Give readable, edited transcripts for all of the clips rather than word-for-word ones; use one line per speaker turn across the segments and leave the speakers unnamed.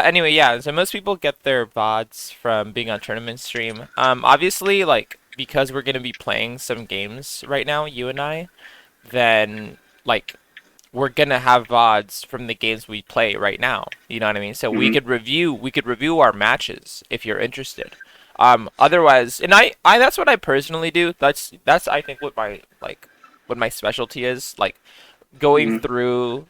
anyway, yeah. So most people get their VODs from being on tournament stream. Obviously, like because we're gonna be playing some games right now, you and I, then like we're gonna have VODs from the games we play right now. You know what I mean? So
Hmm.
we could review our matches if you're interested. Otherwise, and I that's what I personally do. That's I think what my specialty is, like going
Hmm.
through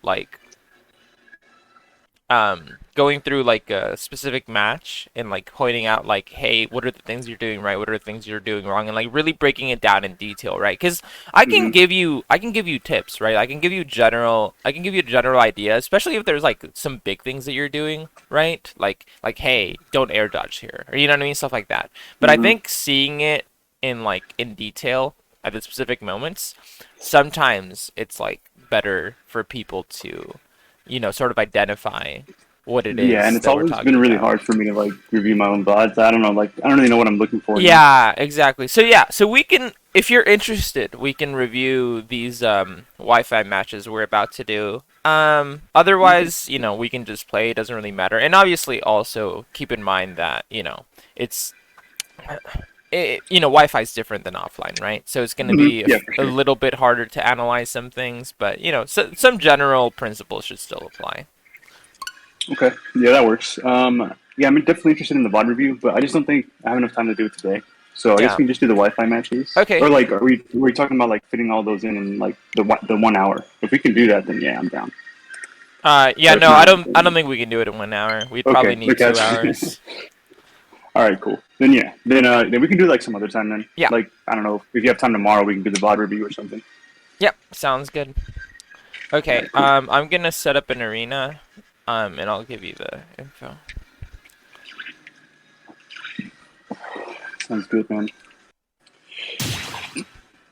going through like a specific match and like pointing out like, hey, what are the things you're doing right, what are the things you're doing wrong, and like really breaking it down in detail, right? Because
Hmm.
I can give you tips, right? I can give you a general idea, especially if there's like some big things that you're doing, right? Like hey, don't air dodge here, or you know what I mean, stuff like that. But I
Hmm.
think seeing it in detail at the specific moments, sometimes it's like better for people to sort of identify what it
Yeah, and
is
it's
that we're
always
talking
been really
about.
hard for me to like review my own VODs. I don't know, like I don't really know what I'm looking for now.
Yeah, exactly. So yeah, so we can, if you're interested, we can review these Wi-Fi matches we're about to do.
Okay.
Otherwise, we can just play. It doesn't really matter. And obviously, also keep in mind that it's Wi-Fi is different than offline, right? So it's going to
Hmm.
be
Yeah, for
a
sure.
little bit harder to analyze some things, but some general principles should still apply.
Okay. Yeah, that works. Yeah, I'm definitely interested in the VOD review, but I just don't think I have enough time to do it today. So I guess
Yeah.
we can just do the Wi-Fi matches,
Okay.
or like, are we talking about like fitting all those in like the 1 hour? If we can do that, then yeah, I'm down.
Yeah,
But if
no,
not,
I don't think we can do it in 1 hour. We'd probably
okay,
need
okay.
2 hours.
All right, cool. Then yeah, then we can do like some other time then.
Yeah.
Like I don't know if you have time tomorrow, we can do the VOD review or something.
Yep. Sounds good.
All
Okay.
right, cool.
I'm gonna set up an arena. And I'll give you the info.
Sounds good, man.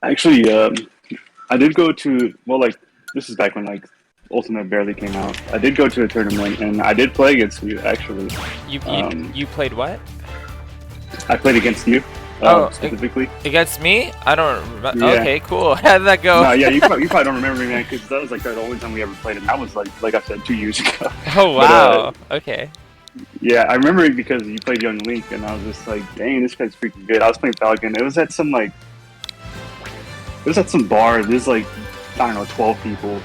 Actually, I did go to like this is back when like Ultimate barely came out. I did go to a tournament and I did play against you. Actually,
You you
um,
you played what?
I played against you
Oh,
specifically.
against me? I don't remember.
Yeah.
Okay, cool. How did that go?
No, yeah, you probably don't remember me, man, because that was like the only time we ever played, and that was like I said 2 years ago.
Oh
But
wow. Okay.
yeah, I remember it because you played Young Link, and I was just like, dang, this guy's freaking good. I was playing Falcon. It was at some bar. There's like I don't know, 12 people.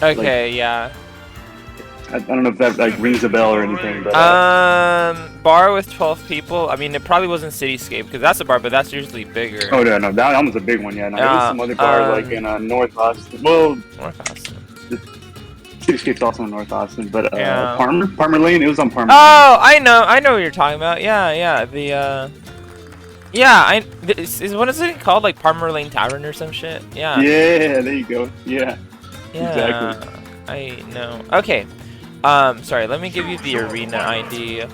Like
Okay. Yeah.
I don't know if that like rings a bell or anything, but
Bar with 12 people. I mean, it probably wasn't Cityscape because that's a bar, but that's usually bigger.
oh no, no, that was a big one. Yeah, no, it was
Uh,
some other bar like
um,
in North Austin. Well,
North Austin.
the Cityscape's also in North Austin, but
Yeah.
Palmer Lane. It was on Palmer Lane.
Oh, I know what you're talking about. Yeah, yeah. Yeah, what is it called? Like Palmer Lane Tavern or some shit? Yeah.
Yeah, there you go. Yeah, exactly.
Yeah. I know. Okay. Sorry, let me give you the arena ID.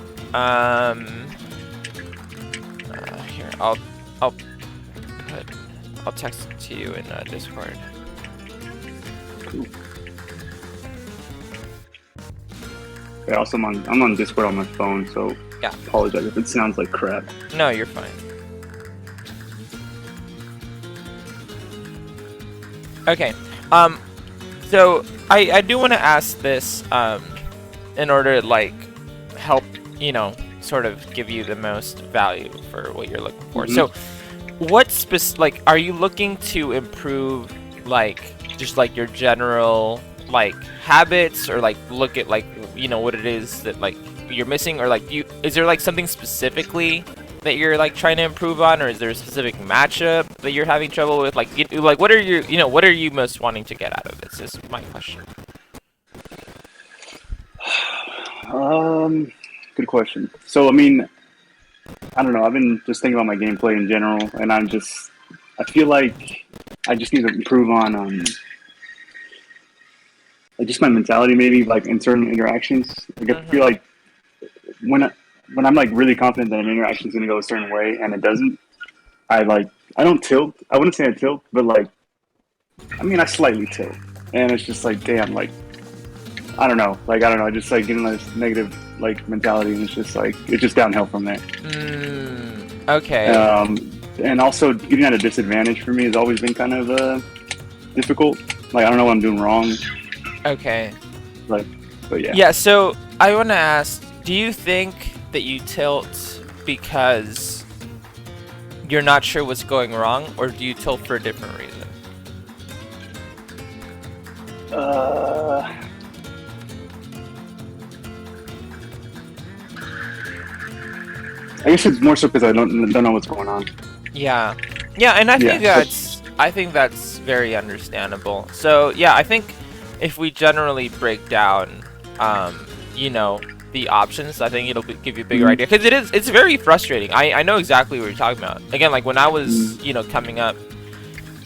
Here, I'll put, I'll text it to you in Discord.
Cool. Yeah, also I'm on Discord on my phone, so
Yeah.
apologize if it sounds like crap.
No, you're fine. Okay. So I do want to ask this, in order to like help, sort of give you the most value for what you're looking for.
Hmm.
So, like, are you looking to improve, like, just like your general like habits, or like look at like what it is that like you're missing, or like is there like something specifically that you're like trying to improve on, or is there a specific matchup that you're having trouble with? Like, like what are what are you most wanting to get out of this? Is my question.
Um, Good question. So I mean, I don't know. I've been just thinking about my gameplay in general, and I feel like I just need to improve on like just my mentality, maybe like in certain interactions. Like I feel
Mhm.
like when I, when I'm like really confident that an interaction is gonna go a certain way and it doesn't, I don't tilt. I wouldn't say I tilt, but like I mean I slightly tilt, and it's just like damn, like I don't know, just like getting this negative like mentality, and it's just like it's just downhill from there.
Okay.
Um, and also getting at a disadvantage for me has always been kind of difficult. Like I don't know what I'm doing wrong.
Okay.
Like, but yeah.
Yeah. So I want to ask, Do you think that you tilt because you're not sure what's going wrong, or do you tilt for a different reason?
I guess it's more so because I don't know what's going on.
Yeah, yeah, and
Yeah.
I think that's very understandable. So yeah, I think if we generally break down, you know, the options, I think give you a bigger idea, because it's very frustrating. I know exactly what you're talking about. Again, like when I was you know coming up,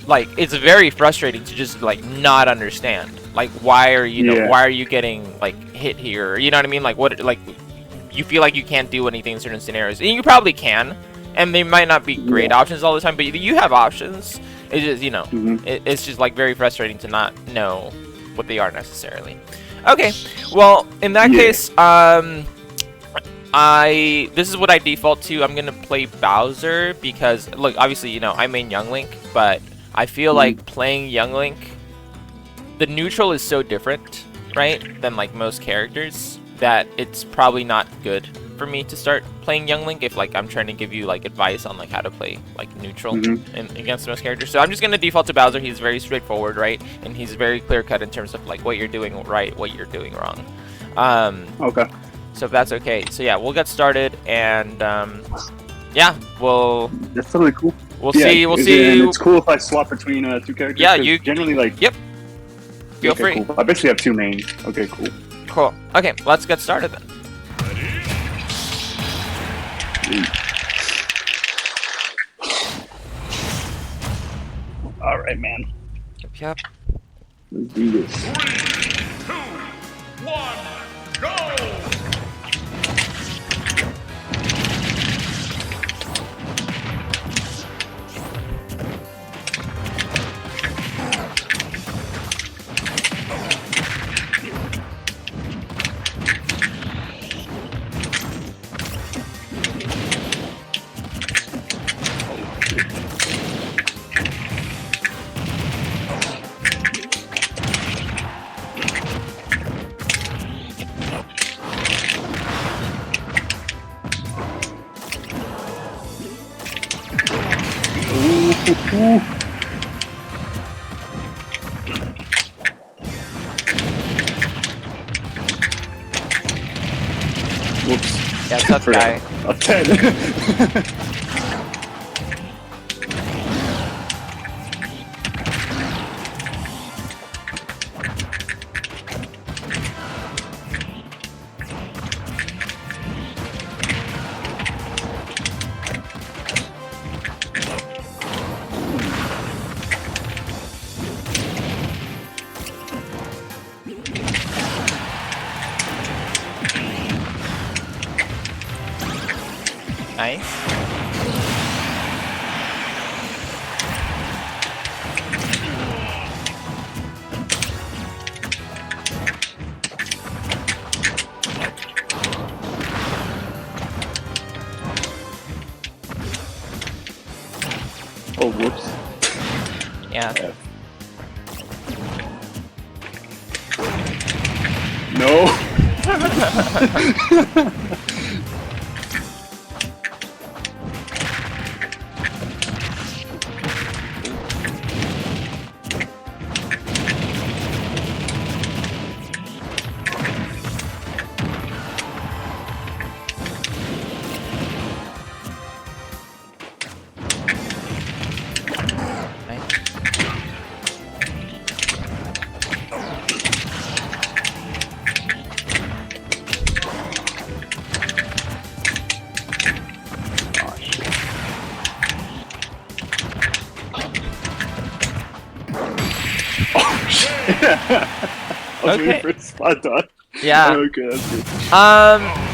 like it's very frustrating to just like not understand. Like why are you know
Yeah.
why are you getting like hit here? You know what I mean? Like what like you feel like you can't do anything in certain scenarios, and you probably can, and they might not be great
Yeah.
options all the time, but you have options. It's just, you know,
Mhm.
it's just like very frustrating to not know what they are necessarily. Okay, well in that
Yeah.
case, this is what I default to. I'm gonna play Bowser because look, obviously you know I main Young Link, but I feel like playing Young Link, the neutral is so different, right, than like most characters, that it's probably not good for me to start playing Young Link if like I'm trying to give you like advice on like how to play like neutral against most characters. So I'm just gonna default to Bowser. He's very straightforward, right, and he's very clear cut in terms of like what you're doing right, what you're doing wrong.
Okay.
So if that's okay, so yeah, we'll get started, and yeah,
That's totally cool.
we'll
Yeah,
see.
And it's cool if I swap between two characters.
Yeah,
'cause
you
generally like.
Yep. Feel
Okay,
free.
cool. I basically have two mains. Okay, cool.
Cool. Okay, let's get started then.
All right, man.
Yep.
Let's do this.
3, 2, 1, go!
Whoops.
Yeah, tough guy.
A 10.
Nice.
Oh, whoops.
Yeah.
No.
Nice.
Oh, shit. Oh, shit. I was
Okay.
waiting for it to spot dodge.
Yeah.
Okay, that's good.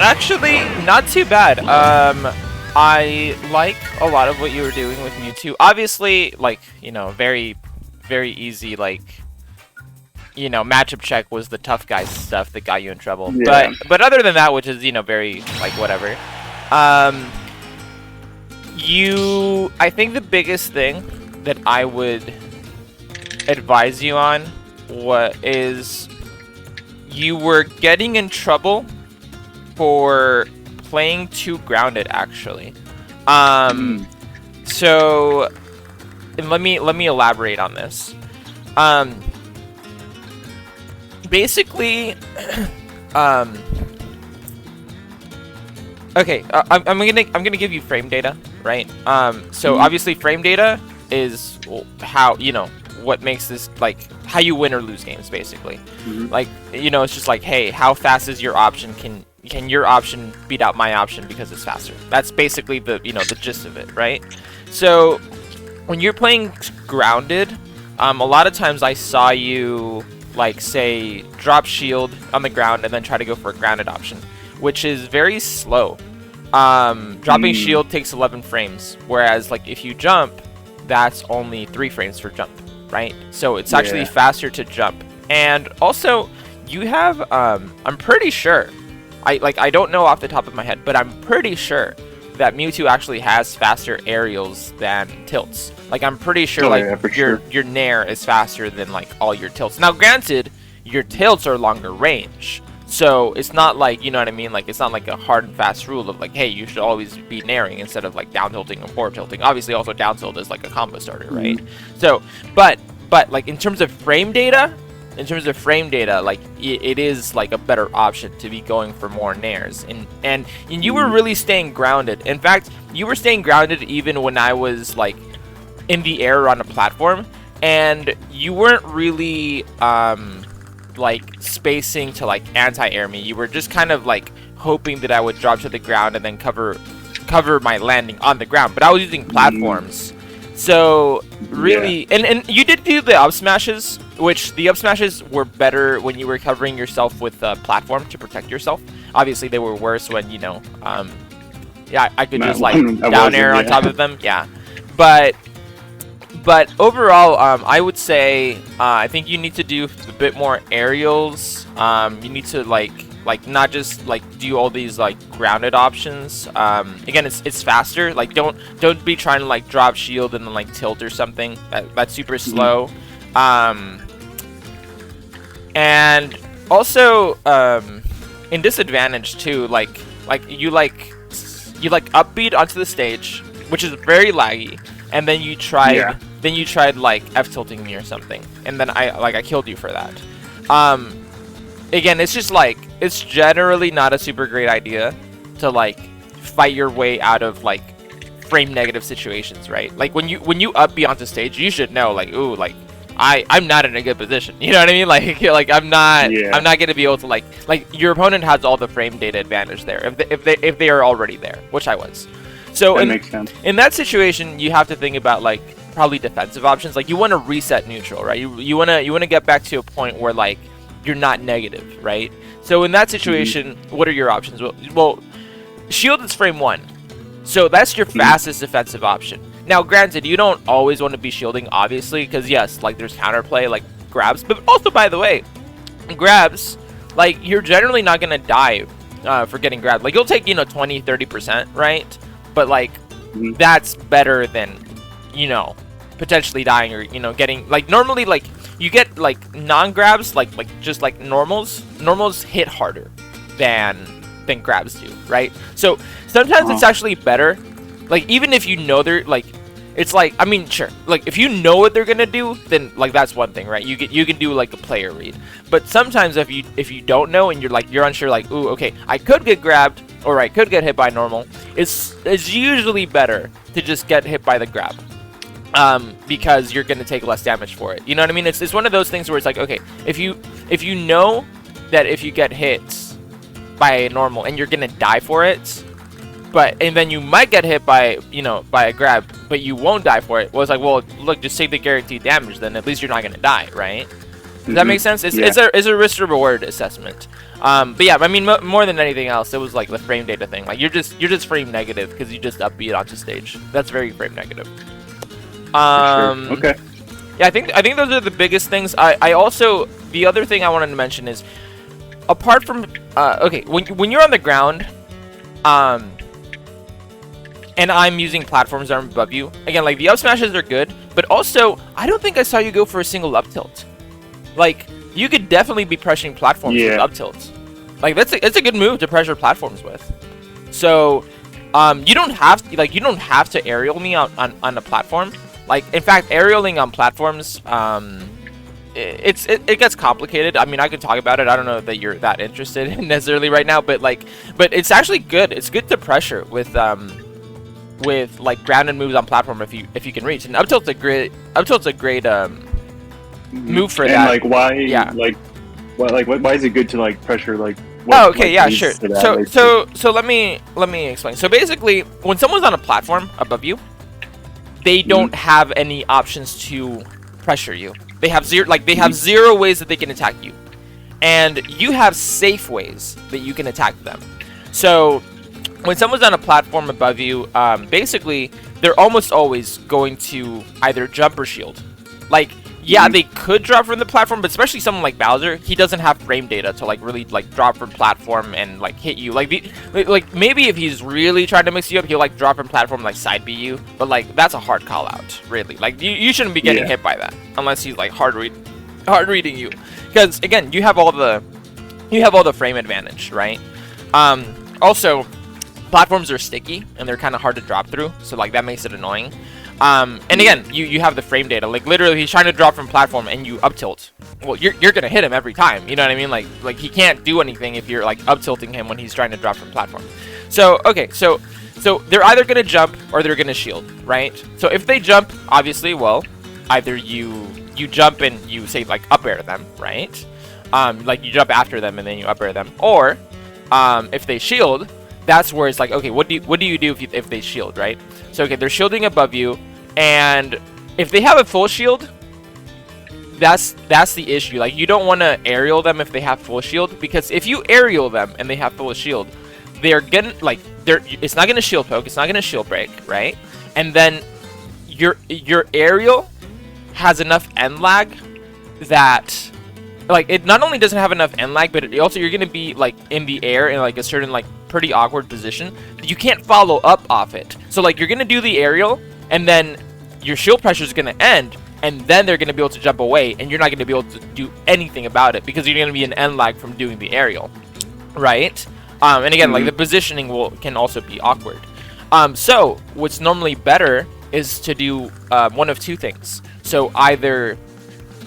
Actually, not too bad. I like a lot of what you were doing with Mewtwo. Obviously, like, you know, very, very easy, like, you know, matchup check was the tough guy stuff that got you in trouble.
Yeah.
But other than that, which is, you know, very, like, whatever. I think the biggest thing that I would advise you on is you were getting in trouble for playing too grounded, actually. So and let me elaborate on this. Basically, okay, I'm gonna give you frame data, right? So obviously frame data is how, you know, what makes this, like, how you win or lose games, basically. Like, you know, it's just like, hey, how fast is your option? Can your option beat out my option because it's faster? That's basically the, you know, the gist of it, right? So when you're playing grounded, a lot of times I saw you, like, say, drop shield on the ground and then try to go for a grounded option, which is very slow. Dropping shield takes 11 frames, whereas, like, if you jump, that's only 3 frames for jump, right? So it's actually faster to jump. And also, you have, I'm pretty sure, I don't know off the top of my head, but I'm pretty sure that Mewtwo actually has faster aerials than tilts. Like, I'm pretty sure, your Nair is faster than, like, all your tilts. Now, granted, your tilts are longer range, so it's not like, you know what I mean? Like, it's not like a hard and fast rule of, like, hey, you should always be nairing instead of, like, down tilting or forward tilting. Obviously, also down tilt is, like, a combo starter, right? So, but, like, in terms of frame data, like, it is, like, a better option to be going for more nairs. And you were really staying grounded. In fact, you were staying grounded even when I was, like, in the air on a platform, and you weren't really, like, spacing to, like, anti-air me. You were just kind of, like, hoping that I would drop to the ground and then cover my landing on the ground. But I was using platforms. So, really... And you did do the up smashes, which the up smashes were better when you were covering yourself with a platform to protect yourself. Obviously, they were worse when, you know... yeah, I could just, like, down air on top of them. Yeah. But overall, I would say I think you need to do a bit more aerials. You need to like not just like do all these like grounded options. Again, it's faster. Like don't be trying to like drop shield and then like tilt or something. That's super slow. And also in disadvantage too. Like you upbeat onto the stage, which is very laggy, and then you tried. Then you tried like F-tilting me or something, and then I killed you for that. Again, it's just like, it's generally not a super great idea to like fight your way out of like frame negative situations, right? Like when you upbeat onto stage, you should know like, ooh, like I'm not in a good position. You know what I mean? Like I'm not gonna be able to like your opponent has all the frame data advantage there if they are already there, which I was. So
that makes sense.
In that situation, you have to think about like probably defensive options. Like you want to reset neutral, right? You want to get back to a point where like you're not negative, right? So in that situation, what are your options? Well, shield is frame 1, so that's your fastest defensive option. Now, granted, you don't always want to be shielding, obviously, because yes, like there's counterplay like grabs, but also, by the way, grabs, like you're generally not gonna die for getting grabbed. Like you'll take 20-30%, right? But like that's better than potentially dying or getting like normally like you get like non-grabs like just like normals hit harder than grabs do, right? So sometimes it's actually better, like even if they're like, it's like, I mean, sure, like if you know what they're gonna do, then like that's one thing, right? You can do like a player read. But sometimes if you don't know and you're unsure, like, ooh, okay, I could get grabbed or I could get hit by normal, it's usually better to just get hit by the grab. Because you're gonna take less damage for it. You know what I mean? It's one of those things where it's like, okay, if you know that if you get hit by a normal and you're gonna die for it, and then you might get hit by by a grab, but you won't die for it. Well, it's like, well, look, just take the guaranteed damage, then at least you're not gonna die, right? Does that make sense? It's a risk to reward assessment. But yeah, I mean, more than anything else, it was like the frame data thing. Like you're just frame negative because you just upbeat onto stage. That's very frame negative.
Sure. Okay.
Yeah, I think those are the biggest things. I also, the other thing I wanted to mention is, apart from okay, when you're on the ground, and I'm using platforms that are above you, again, like the up smashes are good, but also I don't think I saw you go for a single up tilt. Like you could definitely be pressuring platforms with up tilts. Like it's a good move to pressure platforms with. So you don't have to aerial me on a platform. Like, in fact, aerialing on platforms, it gets complicated. I mean, I could talk about it. I don't know that you're that interested in necessarily right now, but it's actually good. It's good to pressure with like grounded moves on platform if you can reach. And up tilt's a great move for
and
that.
Like why?
Yeah.
Why is it good to like pressure like?
Oh, okay, yeah, sure. So let me explain. So basically, when someone's on a platform above you, they don't have any options to pressure you. They have zero ways that they can attack you, and you have safe ways that you can attack them. So when someone's on a platform above you, basically they're almost always going to either jump or shield. Like, yeah, they could drop from the platform, but especially someone like Bowser, he doesn't have frame data to like really like drop from platform and like hit you. Like maybe if he's really trying to mix you up, he'll like drop from platform, like side B you. But like that's a hard call out, really. Like you shouldn't be getting hit by that unless he's like hard reading you, because again, you have all the frame advantage, right? Also, platforms are sticky and they're kind of hard to drop through, so like that makes it annoying. And again, you have the frame data. Like literally, he's trying to drop from platform and you up tilt. Well, you're gonna hit him every time. You know what I mean? Like he can't do anything if you're like up tilting him when he's trying to drop from platform. So okay, so they're either gonna jump or they're gonna shield, right? So if they jump, obviously, well, either you jump and you say like up air them, right? Like you jump after them and then you up air them, or if they shield, that's where it's like, okay, what do you do if they shield, right? So okay, they're shielding above you, and if they have a full shield, that's the issue. Like, you don't want to aerial them if they have full shield, because if you aerial them and they have full shield, they're gonna it's not gonna shield poke, it's not gonna shield break, right? And then your aerial has enough end lag that, like, it not only doesn't have enough end lag, but it also, you're gonna be like in the air in like a certain like pretty awkward position. You can't follow up off it. So like, you're gonna do the aerial, and then your shield pressure is gonna end, and then they're gonna be able to jump away, and you're not gonna be able to do anything about it because you're gonna be an end lag from doing the aerial, right? And again, like the positioning can also be awkward. So what's normally better is to do one of two things. So either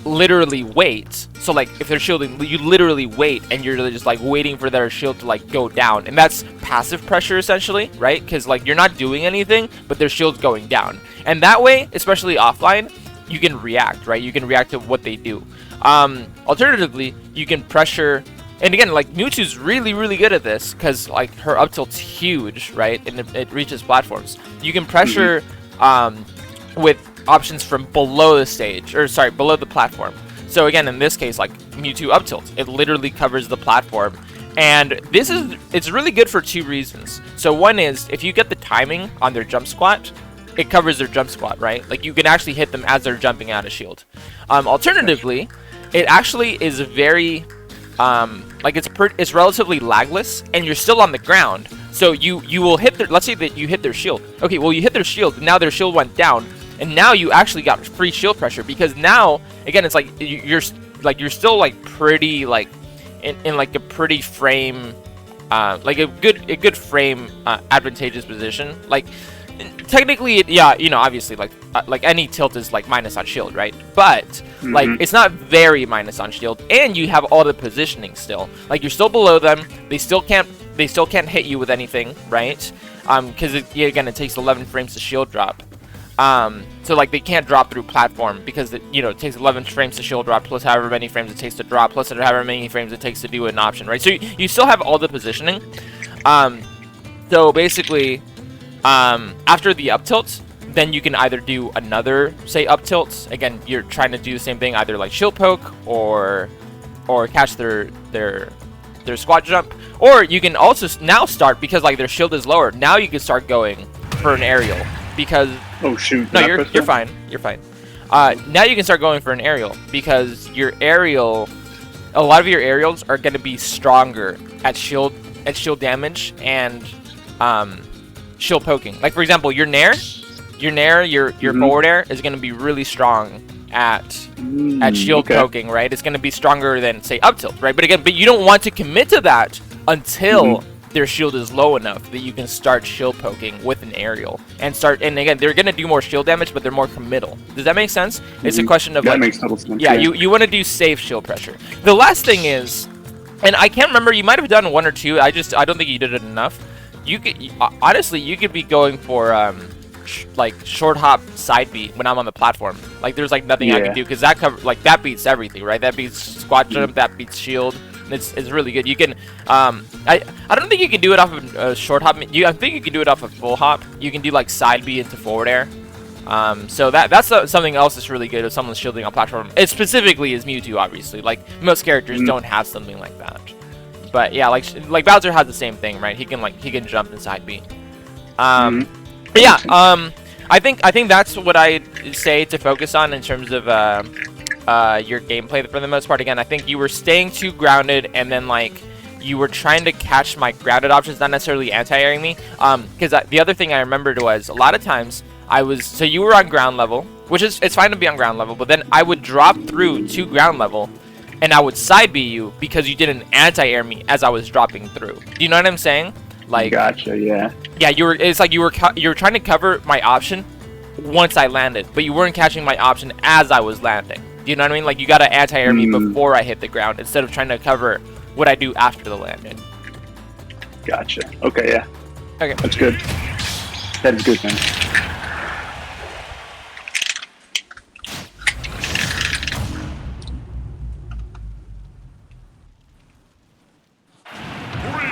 literally wait, so like if they're shielding, you literally wait and you're just like waiting for their shield to like go down, and that's passive pressure essentially, right? Because like you're not doing anything, but their shield's going down, and that way, especially offline, you can react, right? You can react to what they do. Alternatively, you can pressure, and again, like Mewtwo's really good at this because like her up tilt's huge, right? And it reaches platforms. You can pressure with options from below the stage, or sorry, below the platform. So again, in this case, like Mewtwo up tilt, it literally covers the platform, and it's really good for two reasons. So one is, if you get the timing on their jump squat, it covers their jump squat, right? Like you can actually hit them as they're jumping out of shield. Alternatively, it actually is very like it's relatively lagless, and you're still on the ground, so you will hit their, let's say that you hit their shield. Okay, well, you hit their shield, now their shield went down, and now you actually got free shield pressure, because now again, it's like you're still like pretty like in like a pretty frame, like a good frame advantageous position. Like technically, yeah, you know, obviously like any tilt is like minus on shield, right? But like it's not very minus on shield, and you have all the positioning still. Like you're still below them, they still can't hit you with anything, right? Because again, it takes 11 frames to shield drop. So like they can't drop through platform because it takes 11 frames to shield drop, plus however many frames it takes to drop, plus however many frames it takes to do an option, right? So you still have all the positioning. So basically, after the up tilt, then you can either do another, say, up tilt. Again, you're trying to do the same thing, either like shield poke or catch their squat jump, or you can also now start, because like their shield is lower, now you can start going for an aerial, because
oh shoot,
no, you're fine, now you can start going for an aerial, because your aerial, a lot of your aerials are going to be stronger at shield damage and shield poking. Like for example, your nair, your forward air is going to be really strong at shield
okay.
poking, right? It's going to be stronger than, say, up tilt, right? But again, you don't want to commit to that until their shield is low enough that you can start shield poking with an aerial and again, they're going to do more shield damage, but they're more committal. Does that make sense? It's a question of
that makes total sense.
yeah, you want to do safe shield pressure. The last thing is, and I can't remember, you might have done 1 or 2. I don't think you did it enough. You could honestly, you could be going for like short hop side beat when I'm on the platform. Like there's like nothing I can do because that beats everything, right? That beats squat jump, that beats shield. It's really good. You can I don't think you can do it off of short hop. I think you can do it off of full hop. You can do like side B into forward air. So that's something else that's really good if someone's shielding on platform. It specifically is Mewtwo, obviously. Like most characters don't have something like that. But yeah, like Bowser has the same thing, right? He can jump inside B. But yeah, I think that's what I say to focus on in terms of your gameplay for the most part. Again, I think you were staying too grounded, and then like you were trying to catch my grounded options, not necessarily anti-airing me. Because the other thing I remembered was a lot of times so you were on ground level, which it's fine to be on ground level, but then I would drop through to ground level, and I would side B you because you didn't anti-air me as I was dropping through. Do you know what I'm saying? Like,
gotcha. Yeah.
Yeah, it's like you were trying to cover my option once I landed, but you weren't catching my option as I was landing. Do you know what I mean? Like you gotta anti-air me before I hit the ground instead of trying to cover what I do after the landing.
Gotcha. Okay. Yeah.
Okay.
That's good. That's good, man.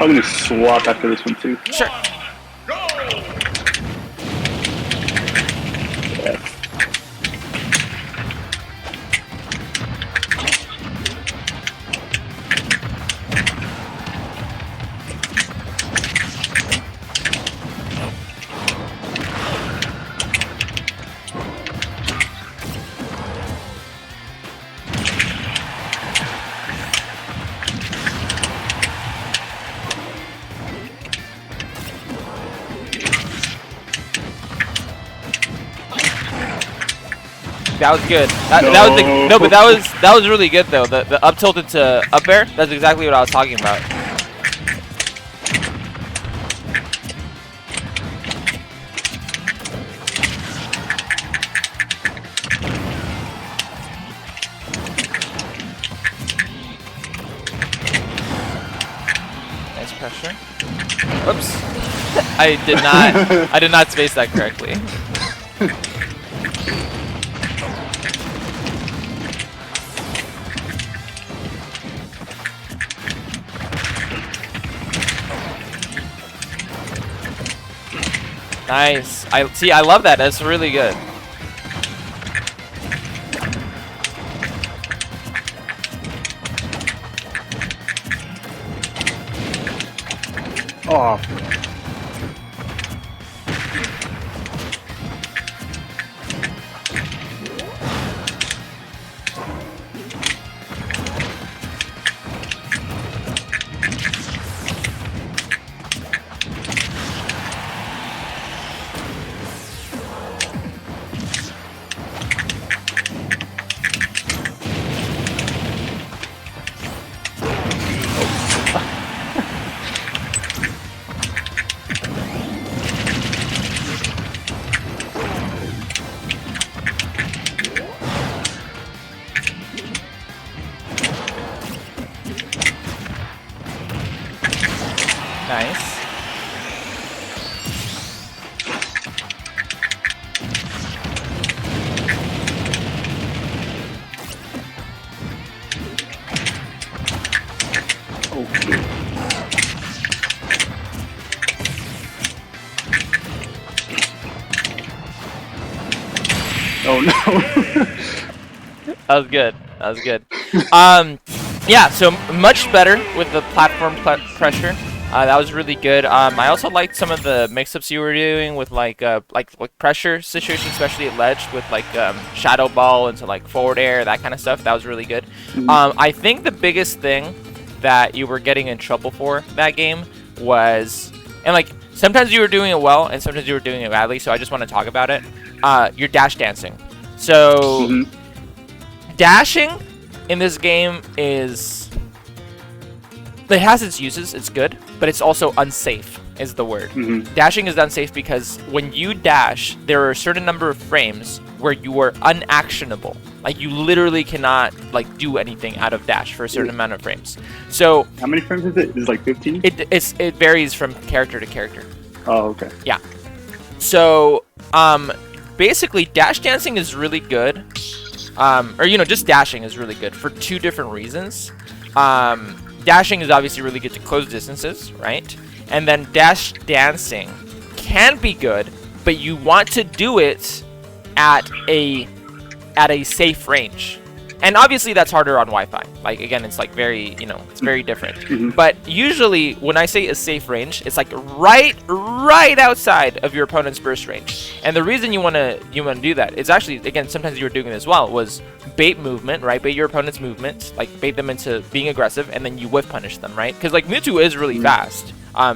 I'm gonna swap after this one too.
Sure.
Go!
Yeah.
That was good. But that was really good though. The up tilt into up air. That's exactly what I was talking about. Nice pressure. Oops. I did not space that correctly. Nice. I love that. That's really good.
Oh.
Nice.
Okay. Oh no.
That was good. That was good. Yeah, so much better with the platform pressure. That was really good. I also liked some of the mix-ups you were doing with like pressure situations, especially at ledge with like shadow ball into like forward air, that kind of stuff. That was really good. I think the biggest thing that you were getting in trouble for that game was, and like sometimes you were doing it well and sometimes you were doing it badly. So I just want to talk about it. Your dash dancing. So dashing in this game it has its uses, it's good, but it's also unsafe is the word. Dashing is unsafe because when you dash, there are a certain number of frames where you are unactionable. Like you literally cannot like do anything out of dash for a certain amount of frames. So
how many frames is it? Is it like 15?
It varies from character to character.
Oh, okay.
Yeah. So basically dash dancing is really good. Or just dashing is really good for two different reasons. Dashing is obviously really good to close distances, right? And then dash dancing can be good, but you want to do it at a safe range. And obviously that's harder on Wi-Fi. Like again, it's like very, it's very different. But usually when I say a safe range, it's like right outside of your opponent's burst range. And the reason you want to do that is actually, again, sometimes you were doing it as well, was bait movement, right? Bait your opponent's movement, like bait them into being aggressive, and then you whiff punish them, right? Because like Mewtwo is really fast.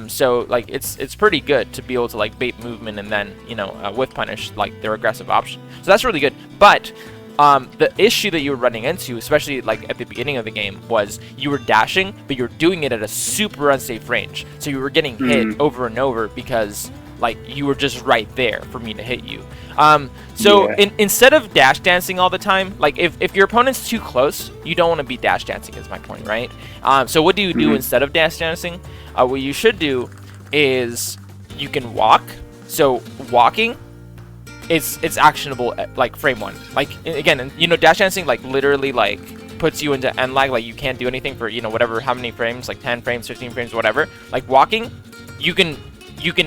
So like it's pretty good to be able to like bait movement and then whiff punish like their aggressive option. So that's really good. But the issue that you were running into, especially like at the beginning of the game, was you were dashing, but you're doing it at a super unsafe range. So you were getting hit over and over because like you were just right there for me to hit you. Instead of dash dancing all the time, like if your opponent's too close, you don't want to be dash dancing is my point, right? So what do you do instead of dash dancing? What you should do is you can walk. So walking, it's actionable at like frame 1. Like again, dash dancing like literally like puts you into end lag, like you can't do anything for how many frames, like 10 frames, 15 frames, whatever. Like walking, you can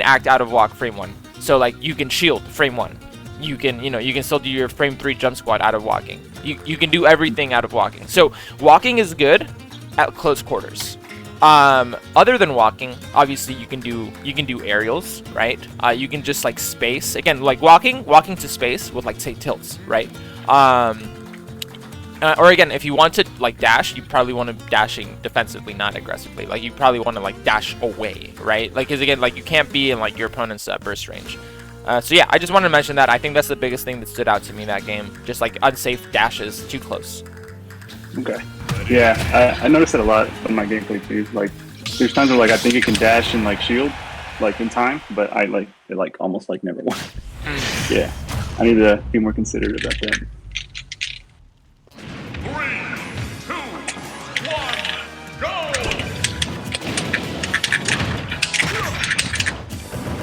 act out of walk frame 1. So like you can shield frame 1. You can you can still do your frame 3 jump squat out of walking. You can do everything out of walking. So walking is good at close quarters. Other than walking, obviously you can do aerials, right? You can just like space again, like walking to space with like say tilts, right? Or again, if you want to like dash, you probably want to dashing defensively, not aggressively. Like you probably want to like dash away, right? Like because again, like you can't be in like your opponent's burst range. So yeah, I just wanted to mention that. I think that's the biggest thing that stood out to me in that game. Just like unsafe dashes too close.
Okay. Yeah, I noticed it a lot in my gameplay too. Like, there's times where like I think it can dash and like shield, like in time, but I like it like almost like never won. Yeah, I need to be more considerate about that.
3, 2, 1, go!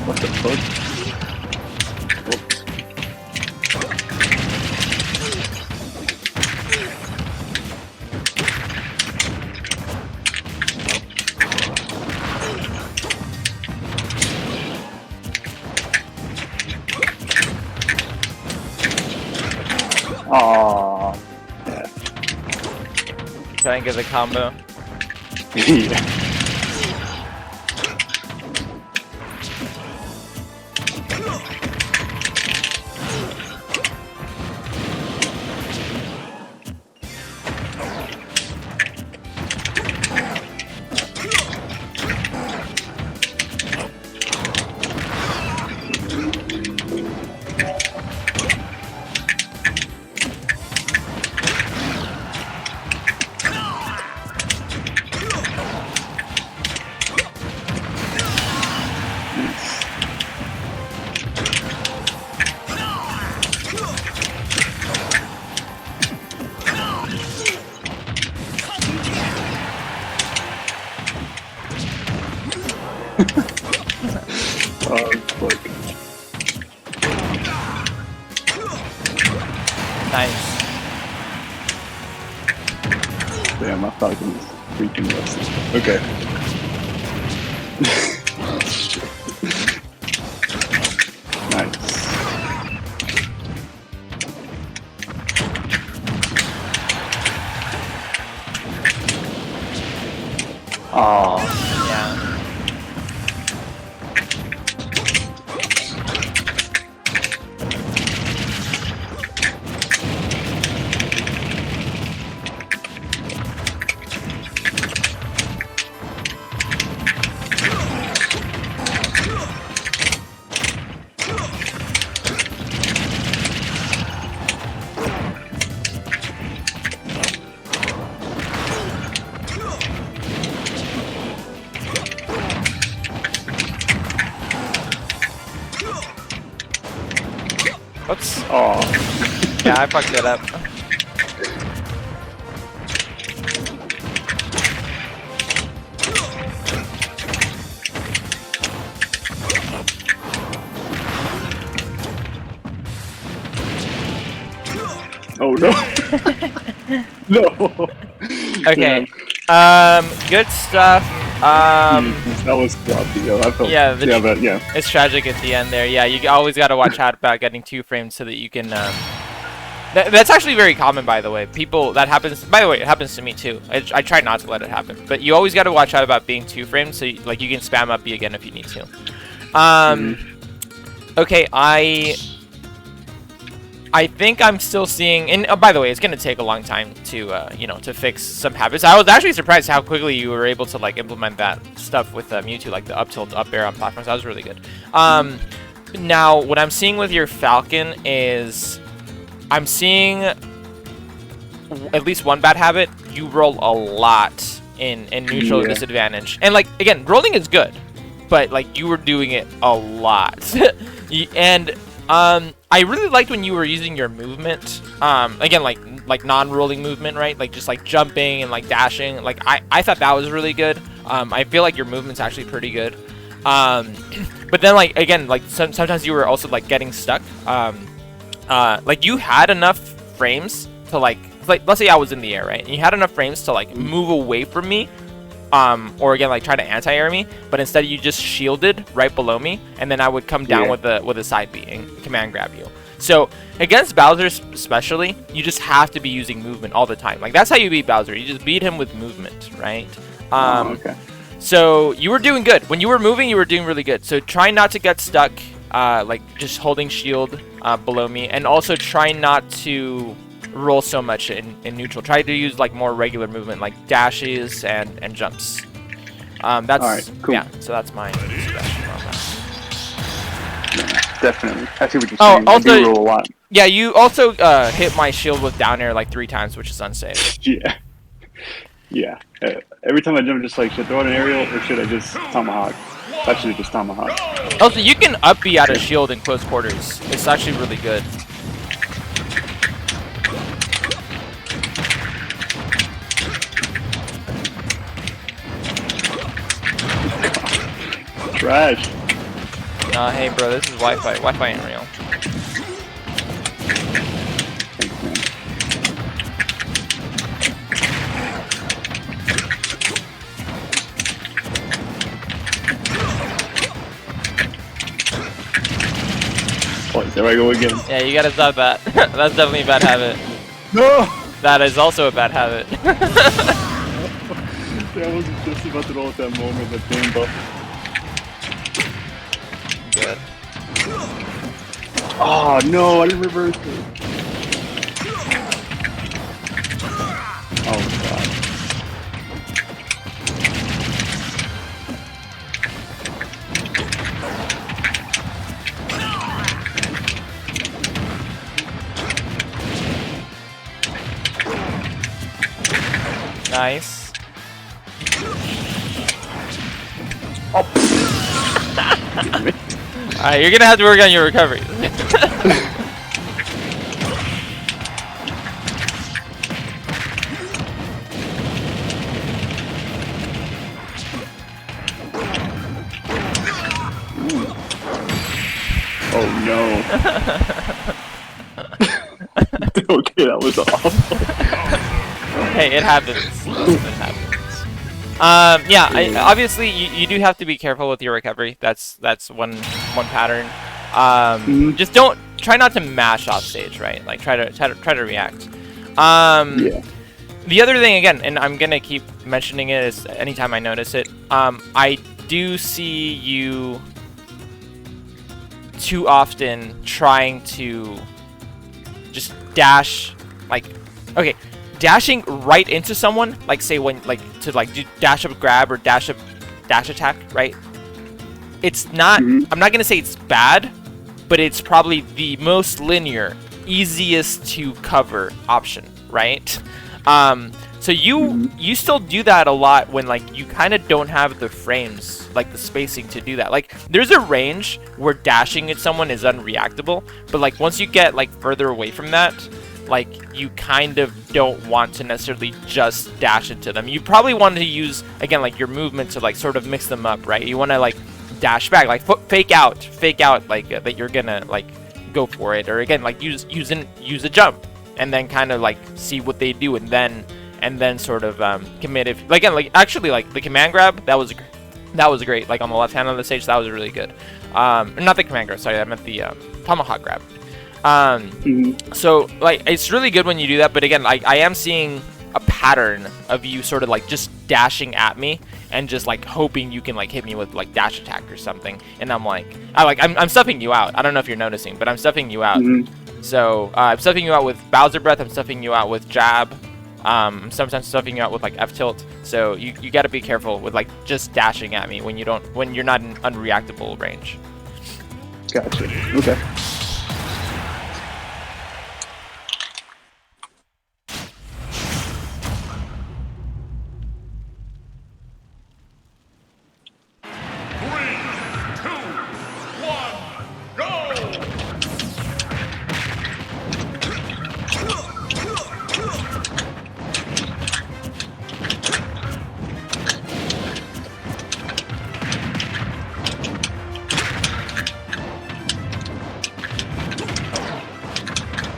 What the fuck? Oh, yeah.
Try and get the combo.
Yeah. Oh, fuck.
Nice.
Damn, my Falcon is freaking rusty. Okay. Nice. Oh.
Yeah. Oops.
Oh,
Yeah, I fucked it up.
oh no. No.
Okay. Good stuff.
That was sloppy, yo. I felt,
Yeah,
but yeah.
It's tragic at the end there. Yeah, you always got to watch out about getting 2 frames so that you can. That's actually very common, by the way. People that happens. By the way, it happens to me too. I try not to let it happen, but you always got to watch out about being 2 frames, so you can spam up B again if you need to. Okay, I think I'm still seeing, and by the way, it's gonna take a long time to, to fix some habits. I was actually surprised how quickly you were able to like implement that stuff with Mewtwo, like the up tilt, up air on platforms. That was really good. Now what I'm seeing with your Falcon is, I'm seeing at least one bad habit. You roll a lot in neutral disadvantage, and like again, rolling is good, but like you were doing it a lot, and I really liked when you were using your movement. Again, like non-rolling movement, right? Like just like jumping and like dashing. Like I thought that was really good. I feel like your movement's actually pretty good. But then like again, like sometimes you were also like getting stuck. Like you had enough frames to like let's say I was in the air, right? And you had enough frames to like move away from me. Or again, like try to anti-air me, but instead you just shielded right below me, and then I would come down with a side B and command grab you. So against Bowser especially, you just have to be using movement all the time. Like that's how you beat Bowser. You just beat him with movement, right?
Okay.
So you were doing good. When you were moving, you were doing really good. So try not to get stuck, like just holding shield below me, and also try not to roll so much in neutral. Try to use like more regular movement, like dashes and jumps. That's
all right, cool.
Yeah. So that's my suggestion on that.
Yeah, definitely. I see what you're saying.
Also,
I do roll a lot.
Yeah, you also hit my shield with down air like 3 times, which is unsafe.
Yeah. Yeah. Every time I jump, just like, should I throw out an aerial or should I just tomahawk? I should have just tomahawk.
Also, you can up B out of shield in close quarters. It's actually really good.
Trash.
Hey bro, this is Wi-Fi. Wi-Fi ain't real.
Thanks, man. Oh, there I go again.
Yeah, you gotta stop that. That's definitely a bad habit.
No!
That is also a bad habit.
Yeah, I wasn't just about to roll at that moment, but damn, but.
Good.
Oh no, I didn't reverse it. Oh god.
Nice.
Oh.
Alright, you're gonna have to work on your recovery.
Oh no. Okay, that was awful.
Hey, it happens. It happens. Yeah, obviously you do have to be careful with your recovery. That's one pattern. Just try not to mash off stage, right? Like try to react.
Yeah.
The other thing again, and I'm gonna keep mentioning it is anytime I notice it. I do see you too often trying to just dash, like, okay, dashing right into someone, like say when like to like do dash up grab or dash attack, right? It's not, I'm not gonna say it's bad, but it's probably the most linear, easiest to cover option, right? So you still do that a lot when like you kind of don't have the frames, like the spacing to do that. Like there's a range where dashing at someone is unreactable, but like once you get like further away from that, like you kind of don't want to necessarily just dash into them. You probably want to use, again, like your movement to like sort of mix them up, right? You want to like dash back, like fake out like that you're gonna like go for it, or again like use a jump and then kind of like see what they do, and then sort of commit. If again, like actually like the command grab, that was great, like on the left hand of the stage, that was really good. Not the command grab, sorry, I meant the tomahawk grab. So like it's really good when you do that, but again, like I am seeing a pattern of you sort of like just dashing at me and just like hoping you can like hit me with like dash attack or something, and I'm stuffing you out. I don't know if you're noticing, but I'm stuffing you out. So I'm stuffing you out with Bowser breath, I'm stuffing you out with jab, I'm sometimes stuffing you out with like F tilt. So you got to be careful with like just dashing at me when you're not in unreactable range.
Gotcha. Okay.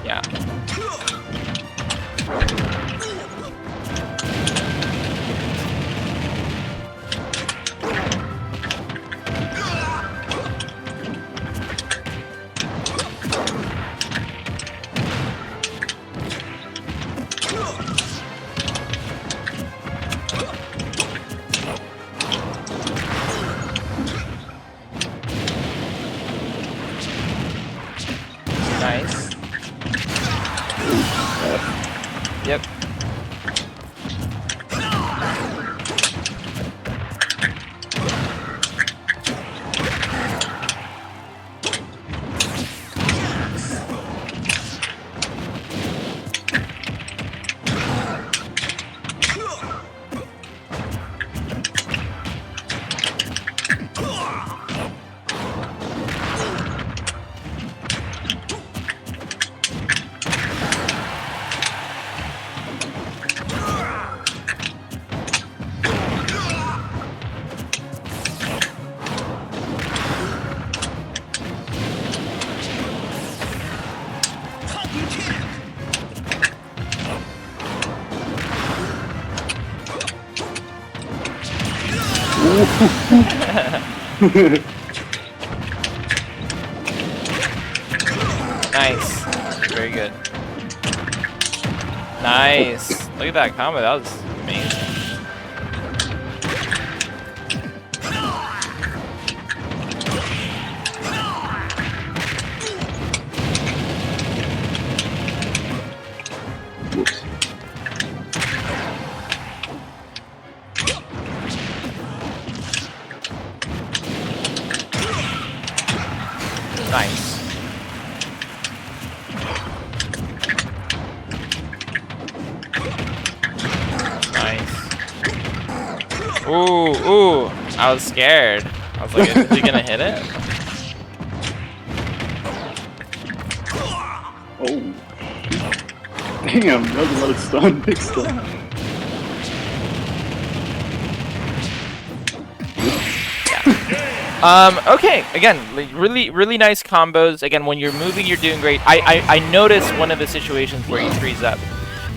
Yeah. Nice. Yep. Nice. Very good. Nice. Look at that combo. That was amazing.
Whoops.
Nice. Nice. Ooh. I was scared. I was like, is he gonna hit it?
Oh. Damn, that was a lot of stun. Big stun.
Okay, again, like, really nice combos. Again, when you're moving, you're doing great. I noticed one of the situations where you freeze up.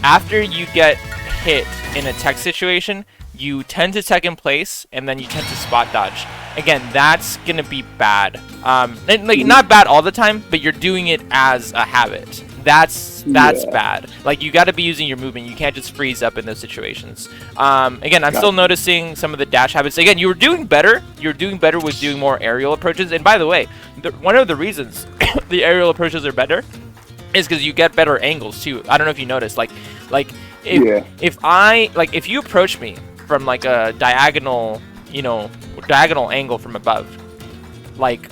After you get hit in a tech situation, you tend to tech in place, and then you tend to spot dodge. Again, that's gonna be bad. And, like, not bad all the time, but you're doing it as a habit. That's bad. Like, you got to be using your movement. You can't just freeze up in those situations. Again, I'm still noticing some of the dash habits. Again, you were doing better. You're doing better with doing more aerial approaches. And by the way, one of the reasons the aerial approaches are better is because you get better angles too. I don't know if you noticed. If you approach me from like a diagonal angle from above, like,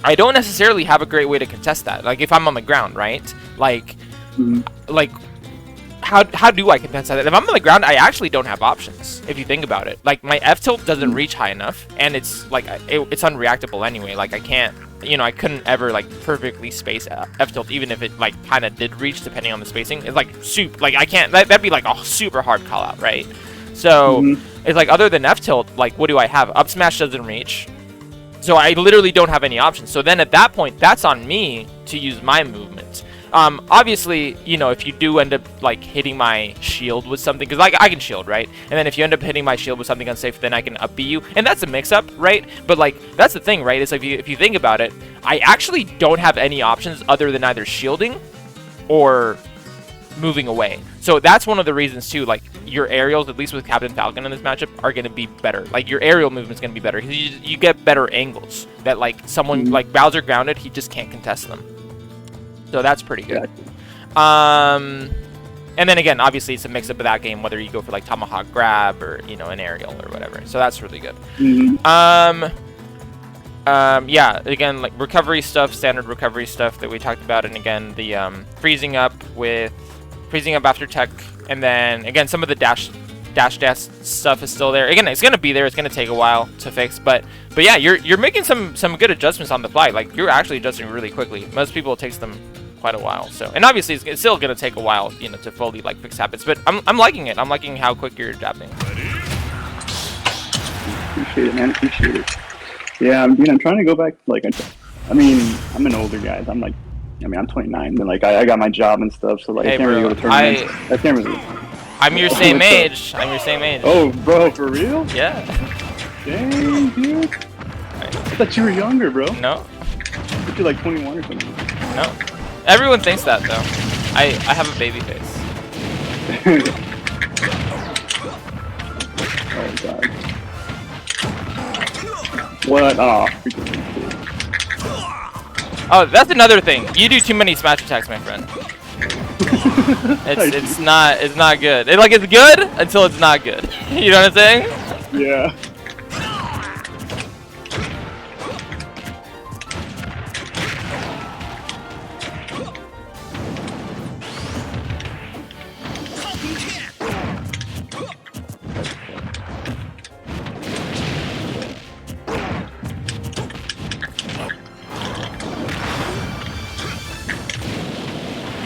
I don't necessarily have a great way to contest that. Like, if I'm on the ground, right? Like, how do I contest that? If I'm on the ground, I actually don't have options. If you think about it, like my F tilt doesn't reach high enough, and it's like it's unreactable anyway. Like I can't, you know, I couldn't ever like perfectly space F tilt, even if it like kind of did reach, depending on the spacing. It's like like I can't. That'd be like a super hard call out, right? So it's like other than F tilt, like what do I have? Up smash doesn't reach. So I literally don't have any options. So then at that point, that's on me to use my movement. Obviously, you know, if you do end up like hitting my shield with something, because like I can shield, right? And then if you end up hitting my shield with something unsafe, then I can up B you, and that's a mix-up, right? But like that's the thing, right? It's like if you think about it, I actually don't have any options other than either shielding or moving away. So that's one of the reasons too, like your aerials, at least with Captain Falcon in this matchup, are going to be better. Like your aerial movement's going to be better because you get better angles that like someone like Bowser grounded, he just can't contest them. So that's pretty good. And then again, obviously it's a mix up of that game, whether you go for like tomahawk grab or, you know, an aerial or whatever. So that's really good. Yeah, again, like recovery stuff, standard recovery stuff that we talked about, and again the freezing up after tech, and then again some of the dash stuff is still there. Again, it's gonna be there. It's gonna take a while to fix, but yeah, you're making some good adjustments on the fly. Like you're actually adjusting really quickly. Most people, it takes them quite a while. So, and obviously it's still gonna take a while, you know, to fully like fix habits. But I'm liking it. I'm liking how quick you're adapting.
Appreciate it, man. Appreciate it. Yeah, I'm trying to go back. Like, I mean, I'm an older guy. I'm 29, but like I got my job and stuff, so like
Hey,
I can't
bro,
really go to tournaments. I can't really.
I'm your same age. I'm your same age.
Oh, bro, for real?
Yeah.
Dang, dude. I thought you were younger, bro.
No.
I thought you're like 21 or something.
No. Everyone thinks that though. I have a baby face.
Oh god. What? Aw, freaking.
Oh, that's another thing. You do too many smash attacks, my friend. It's not good. It's good until it's not good. You know what I'm saying?
Yeah.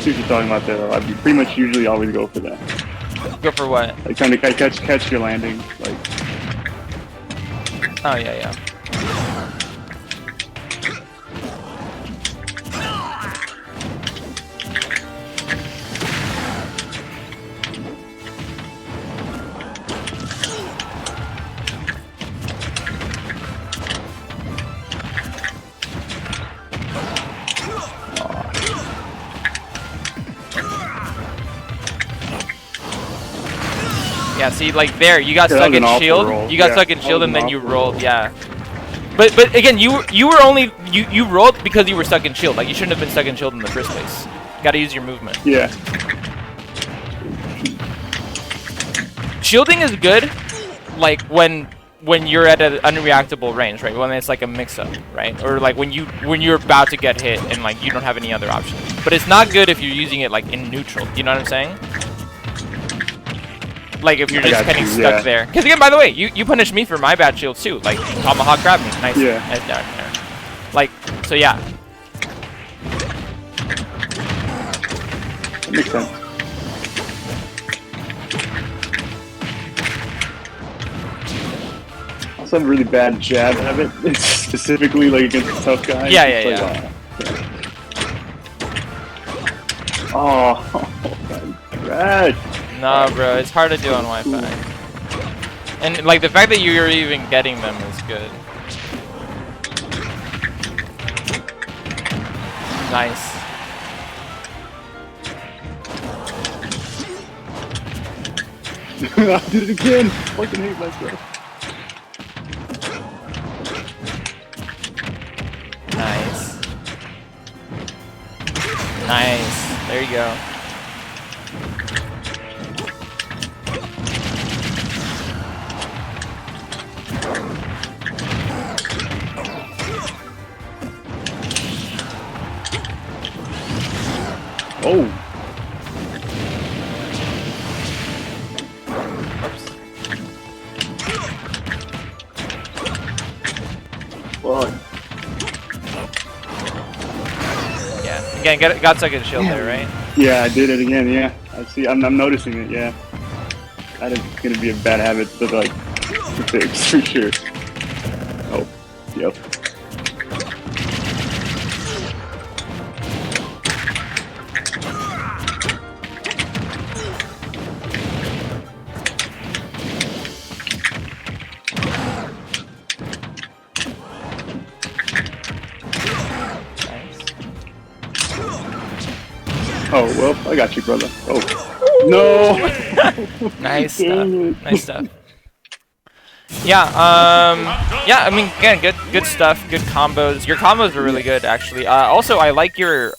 What you're talking about there, though. I pretty much usually always go for that.
Go for what?
Like trying to catch your landing. Like.
Oh yeah. Yeah, see, like there, you got stuck in shield. You got stuck in shield, and then you rolled. Yeah. But again, you were only you rolled because you were stuck in shield. Like you shouldn't have been stuck in shield in the first place. Got to use your movement.
Yeah.
Shielding is good, like when you're at an unreactable range, right? When it's like a mix-up, right? Or like when you're about to get hit and like you don't have any other option. But it's not good if you're using it like in neutral. You know what I'm saying? Like if you're just getting stuck there. Because again, by the way, you punish me for my bad shields too. Like tomahawk grab me, nice down there. Like so, yeah.
That makes sense. I also have a really bad jab habit, specifically like against tough guys.
Yeah.
Oh, right.
Nah, bro, it's hard to do on Wi-Fi. And like the fact that you're even getting them is good. Nice.
I did it again. Fucking hate myself.
Nice. Nice. There you go.
Oh.
Again, got second shield there, right?
Yeah, I did it again. Yeah, I see. I'm noticing it. Yeah, that is gonna be a bad habit to like to fix for sure. Oh, yep. Oh, well, I got you, brother. Oh. No!
Nice stuff.
Dang it.
Nice stuff. Yeah, yeah, I mean, again, good stuff, good combos. Your combos were really good, actually. Also, I like your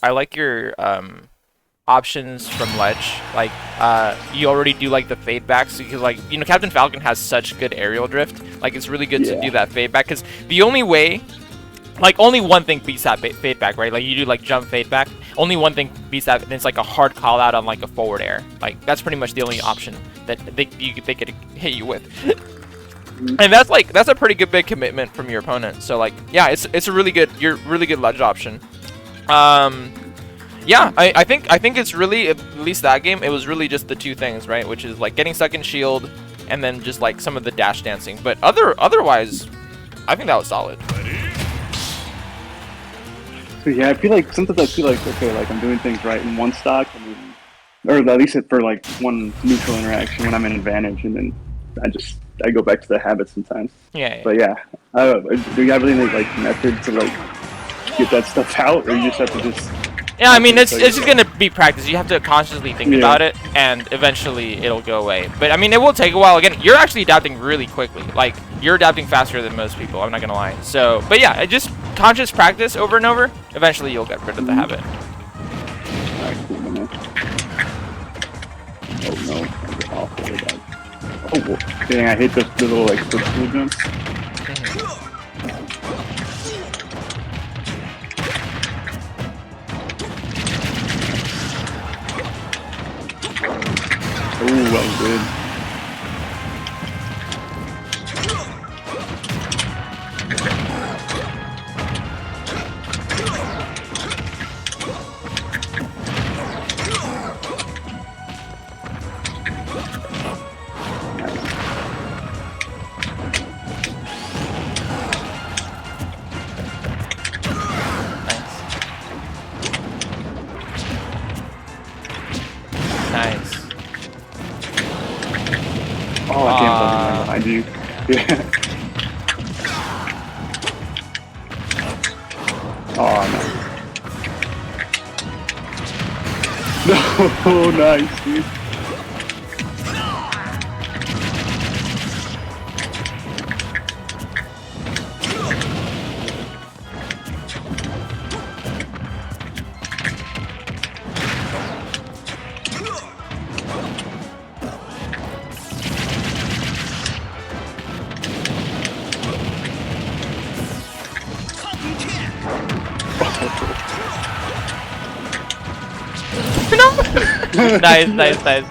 options from ledge. Like, you already do like the fade backs because, like, you know, Captain Falcon has such good aerial drift. Like, it's really good to do that fade back because the only way, like, only one thing beats that fade back, right? Like, you do like jump fade back. Only one thing beats that, and it's like a hard call out on like a forward air. Like, that's pretty much the only option that they could hit you with. And that's a pretty good big commitment from your opponent. So like, yeah, it's a really good ledge option. Yeah, I think it's really, at least that game, it was really just the two things, right? Which is like getting stuck in shield, and then just like some of the dash dancing. But otherwise, I think that was solid.
So yeah, I feel like sometimes okay, like I'm doing things right in one stock, and then, or at least for like one neutral interaction when I'm in advantage, and then I go back to the habit sometimes.
Yeah.
But yeah, do you have any like method to like get that stuff out, or you just have to just?
Yeah, I mean, it's just gonna be practice. You have to consciously think about it, and eventually it'll go away. But I mean, it will take a while. Again, you're actually adapting really quickly. Like, you're adapting faster than most people. I'm not gonna lie. So, but yeah, just conscious practice over and over. Eventually, you'll get rid of the habit.
Oh no! That's awful. Oh, dang! I hit the little like footstool jumps. Ooh, that was good.
Nice.
Oh, I can't believe behind you. Yeah. Oh, no. No, nice, dude.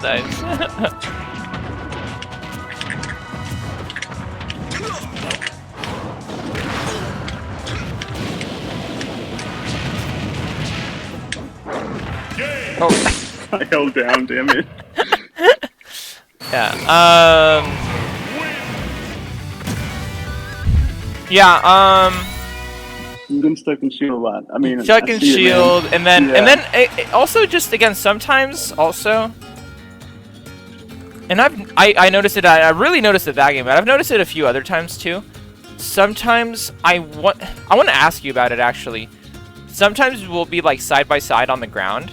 Nice. Oh.
I held down, damn it.
Yeah. Yeah.
You've been stuck in shield a lot. I mean,
stuck in shield,
it,
and then it also just again sometimes also. And I noticed it. I really noticed it that game, but I've noticed it a few other times too. Sometimes I want to ask you about it actually. Sometimes we'll be like side by side on the ground,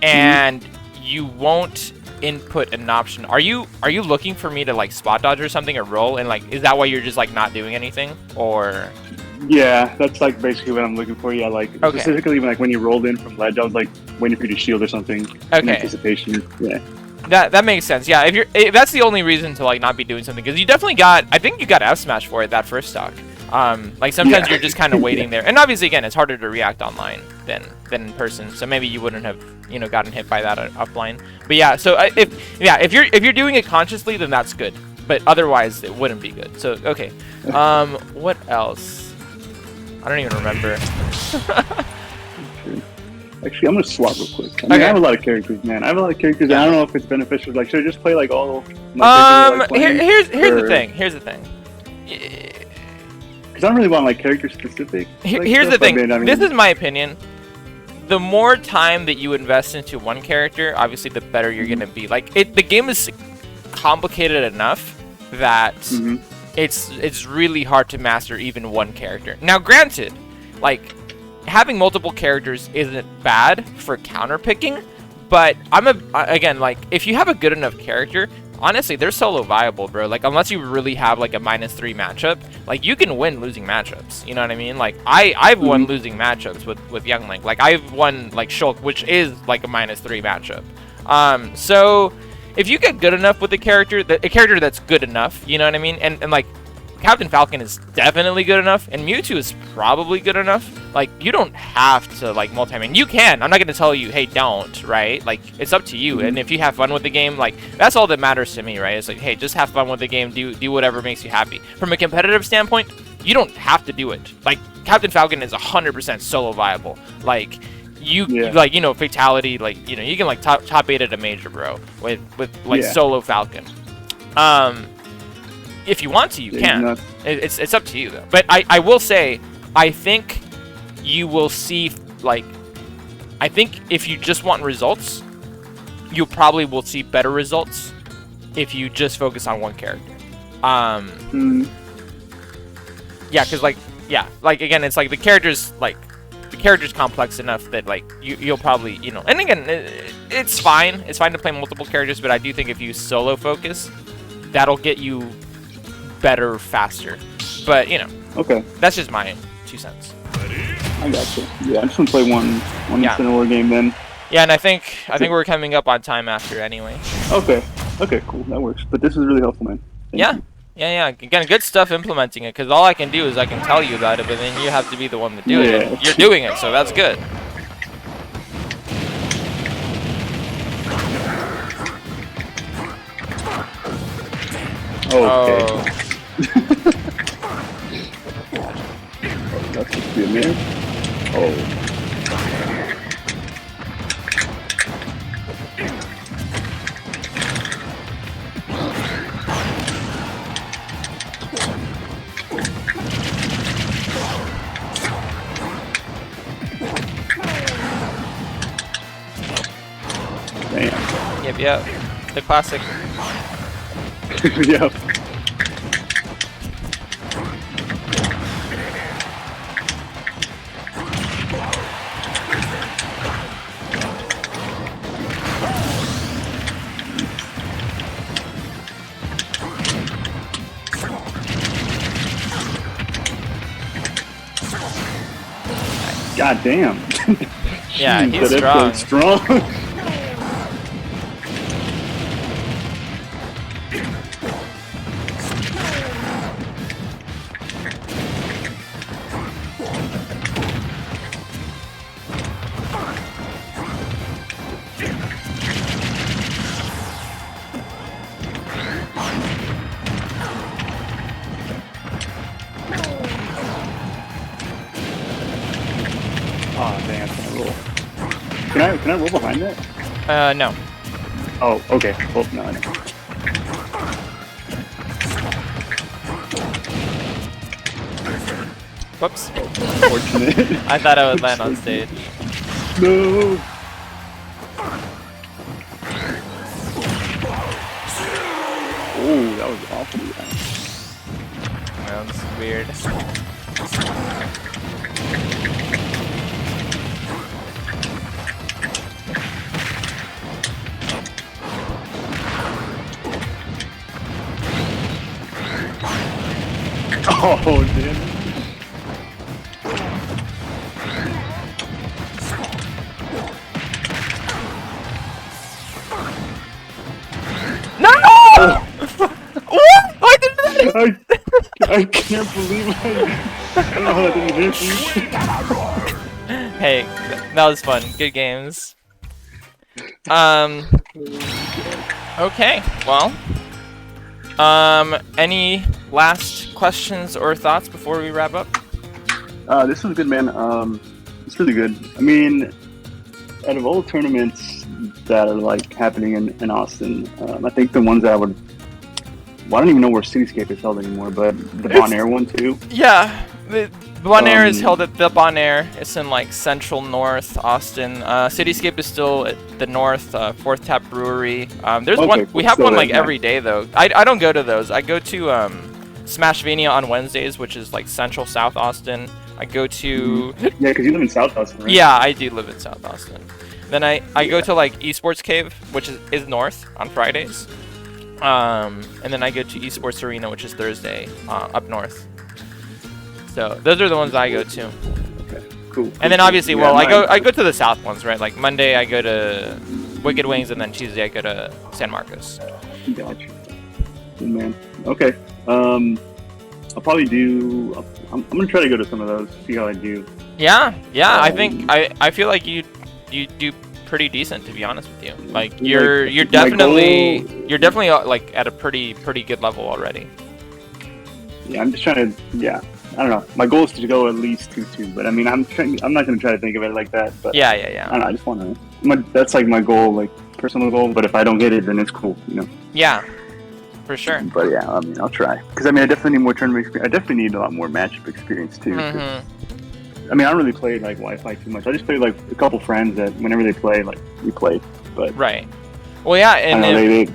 and you won't input an option. Are you looking for me to like spot dodge or something or roll? And like, is that why you're just like not doing anything or?
Yeah, that's like basically what I'm looking for. Yeah, like specifically like when you rolled in from ledge, I was like waiting for you to shield or something in anticipation. Yeah.
That makes sense. Yeah, if that's the only reason to like not be doing something, because you definitely got, I think you got F smash for it that first stock. Like sometimes you're just kind of waiting there, and obviously again it's harder to react online than in person, so maybe you wouldn't have gotten hit by that offline. But yeah, so if you're doing it consciously, then that's good. But otherwise it wouldn't be good. So okay, what else? I don't even remember.
Actually, I'm gonna swap real quick. I mean,
Okay.
I have a lot of characters, man. I have a lot of characters, and I don't know if it's beneficial. Like, should I just play like all my characters?
Here's the thing. Here's the thing.
Because I don't really want like character specific.
Here's the thing. This is my opinion. The more time that you invest into one character, obviously, the better you're gonna be. Like, the game is complicated enough that it's really hard to master even one character. Now, granted, like, having multiple characters isn't bad for counter picking, but again, like, if you have a good enough character, honestly, they're solo viable, bro. Like, unless you really have like a -3 matchup, like, you can win losing matchups. You know what I mean? Like, I've won losing matchups with Young Link. Like, I've won like Shulk, which is like a -3 matchup. So if you get good enough with a character that's good enough, you know what I mean? And like, Captain Falcon is definitely good enough, and Mewtwo is probably good enough. Like, you don't have to like multi-main. You can. I'm not gonna tell you, hey, don't, right? Like, it's up to you. And if you have fun with the game, like, that's all that matters to me, right? It's like, hey, just have fun with the game. Do whatever makes you happy. From a competitive standpoint, you don't have to do it. Like, Captain Falcon is 100% solo viable. Like, like, you know, fatality. Like, you know, you can like top 8 at a major, bro, with like solo Falcon. If you want to, you can. It's up to you, though. But I will say, I think you will see, like, I think if you just want results, you probably will see better results if you just focus on one character. Yeah, because, like, again, it's like the character's complex enough that, like, you'll probably, you know, and again, it's fine. It's fine to play multiple characters, but I do think if you solo focus, that'll get you better faster. But, you know, that's just my 2 cents.
I got you. Yeah, I'm just gonna play one Cinema game then.
Yeah, and I think we're coming up on time after anyway.
Okay, cool, that works. But this is really helpful, man. Thank you.
Yeah. Again, good stuff implementing it, because all I can do is I can tell you about it, but then you have to be the one to do it. And you're doing it, so that's good.
Okay. That's just be a minute. Damn.
Yep. The classic.
Yep. God damn.
Yeah,
Jeez,
he's
that
strong.
strong. Oh, damn, can I roll? Can I roll behind that?
No.
Oh, okay. Well, no, I know.
Whoops.
Unfortunate.
I thought I would land on stage.
No. Oh, that was awful.
That was weird.
Oh, damn.
No! What? Why did that?
I can't believe I don't know how that didn't hit you.
Hey, that was fun. Good games. Okay, well. Any last questions or thoughts before we wrap up?
This was good, man. It's really good. I mean, out of all the tournaments that are like happening in Austin, I think the ones that I would. Well, I don't even know where Cityscape is held anymore, but the Bon Air one too.
Yeah, the Bon Air is held at the Bon Air. It's in like central north Austin. Cityscape is still at the north, Fourth Tap Brewery. There's
Okay,
one. We have
still
one
there,
like
yeah.
every day though. I don't go to those. I go to Smashvania on Wednesdays, which is like central South Austin. I go to.
Yeah, because you live in South Austin, right?
Yeah, I do live in South Austin. Then I go to like Esports Cave, which is north on Fridays. And then I go to Esports Arena, which is Thursday, up north. So those are the ones I go to.
Okay, cool.
And then obviously,
Yeah,
well, I
mine-
go to the south ones, right? Like Monday I go to Wicked Wings, and then Tuesday I go to San Marcos.
Gotcha. Good man. Okay. I'll probably do. I'm gonna try to go to some of those. See how I do.
Yeah. I think I feel like you do pretty decent, to be honest with you. Like you're
my
definitely
goal-
you're definitely like at a pretty good level already.
Yeah, I'm just trying to. Yeah, I don't know. My goal is to go at least 2-2, but I mean, I'm not gonna try to think of it like that. But
Yeah.
I don't know. I just want to. That's like my goal, like personal goal. But if I don't get it, then it's cool, you know.
Yeah, for sure.
But yeah, I mean, I'll try. Because I mean, I definitely need more tournament experience. I definitely need a lot more matchup experience too. 'Cause,
Mhm.
I mean, I don't really play like Wi-Fi too much. I just play like a couple friends that whenever they play, like we play. But
Right. Well, yeah,
I
and
don't know,
if-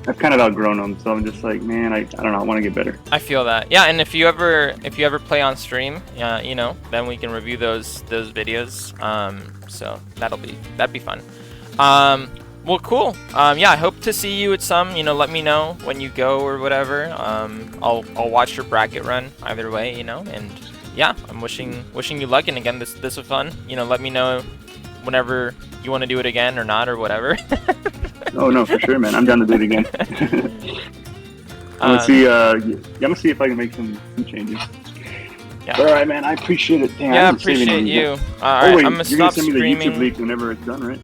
I've kind of outgrown them, so I'm just like, man, I don't know. I want to get better.
I feel that. Yeah, and if you ever play on stream, you know, then we can review those videos. So that'd be fun. Well, cool. Yeah, I hope to see you at some. You know, let me know when you go or whatever. I'll watch your bracket run either way. You know, and yeah, I'm wishing you luck. And again, this was fun. You know, let me know whenever you want to do it again or not or whatever.
Oh no, for sure, man. I'm down to do it again. I'm gonna see. I'm gonna see if I can make some changes.
Yeah.
All right, man. I appreciate it. Damn,
Yeah,
I'm saving
appreciate
these.
you.
Oh
Alright,
wait,
I'm gonna
you're gonna
stop
send me the YouTube
streaming.
link whenever it's done, right?